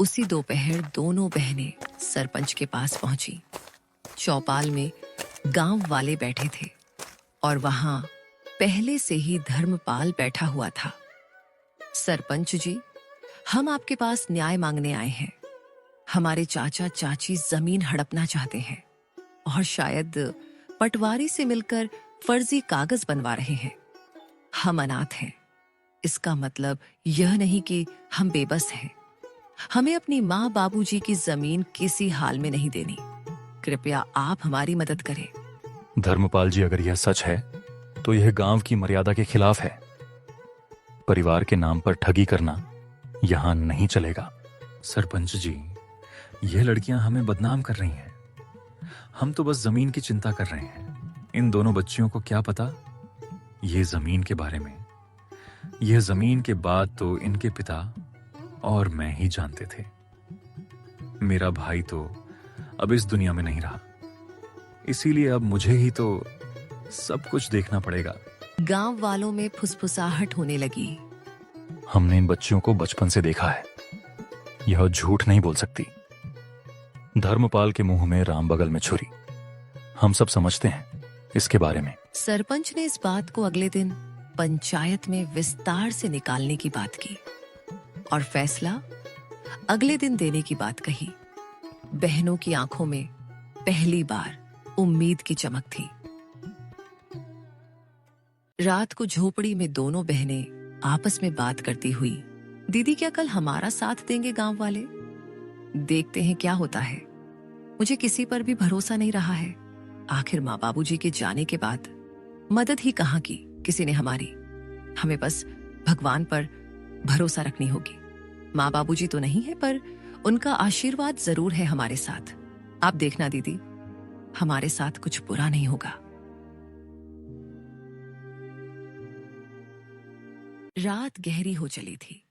उसी दोपहर दोनों बहनें सरपंच के पास पहुंची। चौपाल में गांव वाले बैठे थे और वहां पहले से ही धर्मपाल बैठा हुआ था। सरपंच जी, हम आपके पास न्याय मांगने आए हैं। हमारे चाचा चाची जमीन हड़पना चाहते हैं और शायद पटवारी से मिलकर फर्जी कागज बनवा रहे हैं। हम अनाथ हैं, इसका मतलब यह नहीं कि हम बेबस हैं। हमें अपनी माँ बाबूजी की जमीन किसी हाल में नहीं देनी। कृपया आप हमारी मदद करें। धर्मपाल जी, अगर यह सच है तो यह गांव की मर्यादा के खिलाफ है। परिवार के नाम पर ठगी करना यहां नहीं चलेगा। सरपंच जी, यह लड़कियां हमें बदनाम कर रही हैं। हम तो बस जमीन की चिंता कर रहे हैं। इन दोनों बच्चियों को क्या पता ये जमीन के बारे में। यह जमीन के बाद तो इनके पिता और मैं ही जानते थे। मेरा भाई तो अब इस दुनिया में नहीं रहा, इसीलिए अब मुझे ही तो सब कुछ देखना पड़ेगा। गांव वालों में फुसफुसाहट होने लगी। हमने इन बच्चियों को बचपन से देखा है, यह झूठ नहीं बोल सकती। धर्मपाल के मुंह में राम बगल में छुरी। हम सब समझते हैं इसके बारे में। सरपंच ने इस बात को अगले दिन पंचायत में विस्तार से निकालने की बात की और फैसला अगले दिन देने की बात कही। बहनों की आंखों में पहली बार उम्मीद की चमक थी। रात को झोपड़ी में दोनों बहनें आपस में बात करती हुई, दीदी क्या कल हमारा साथ देंगे गांव वाले? देखते हैं क्या होता है। मुझे किसी पर भी भरोसा नहीं रहा है। आखिर माँ बाबूजी के जाने के बाद मदद ही कहाँ की किसी ने हमारी। हमें बस भगवान पर भरोसा रखनी होगी। माँ बाबूजी तो नहीं है, पर उनका आशीर्वाद जरूर है हमारे साथ। आप देखना दीदी, हमारे साथ कुछ बुरा नहीं होगा। रात गहरी हो चली थी।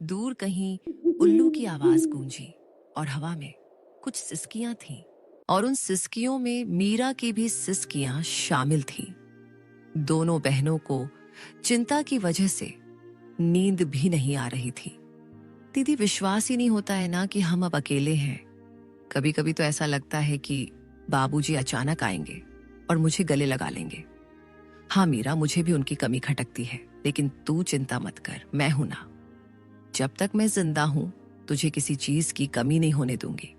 दूर कहीं उल्लू की आवाज गूंजी और हवा में कुछ सिसकियां थीं, और उन सिसकियों में मीरा की भी सिसकियां शामिल थीं। दोनों बहनों को चिंता की वजह से नींद भी नहीं आ रही थी। दीदी, विश्वास ही नहीं होता है ना कि हम अब अकेले हैं। कभी कभी तो ऐसा लगता है कि बाबूजी अचानक आएंगे और मुझे गले लगा लेंगे। हाँ मीरा, मुझे भी उनकी कमी खटकती है, लेकिन तू चिंता मत कर, मैं हूं ना। जब तक मैं जिंदा हूं तुझे किसी चीज की कमी नहीं होने दूंगी।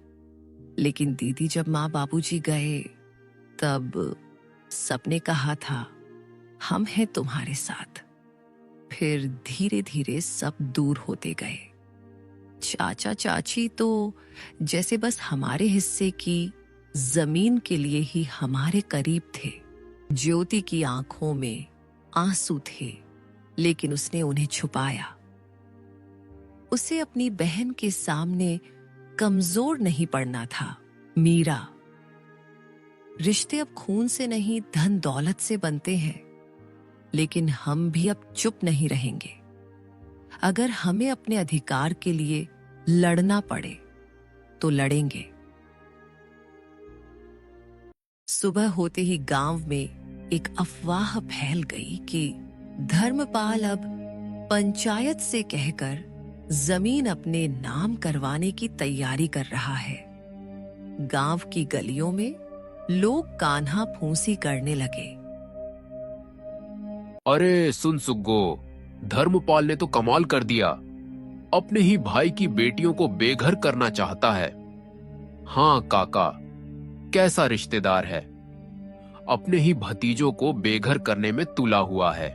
लेकिन दीदी, जब माँ बाबूजी गए तब सबने कहा था हम हैं तुम्हारे साथ। फिर धीरे धीरे सब दूर होते गए। चाचा चाची तो जैसे बस हमारे हिस्से की जमीन के लिए ही हमारे करीब थे। ज्योति की आंखों में आंसू थे, लेकिन उसने उन्हें छुपाया। उसे अपनी बहन के सामने कमजोर नहीं पड़ना था। मीरा, रिश्ते अब खून से नहीं धन दौलत से बनते हैं, लेकिन हम भी अब चुप नहीं रहेंगे। अगर हमें अपने अधिकार के लिए लड़ना पड़े तो लड़ेंगे। सुबह होते ही गांव में एक अफवाह फैल गई कि धर्मपाल अब पंचायत से कहकर जमीन अपने नाम करवाने की तैयारी कर रहा है। गांव की गलियों में लोग कान्हा फूंसी करने लगे। अरे सुन सुग्गो, धर्मपाल ने तो कमाल कर दिया। अपने ही भाई की बेटियों को बेघर करना चाहता है। हाँ काका, कैसा रिश्तेदार है। अपने ही भतीजों को बेघर करने में तुला हुआ है।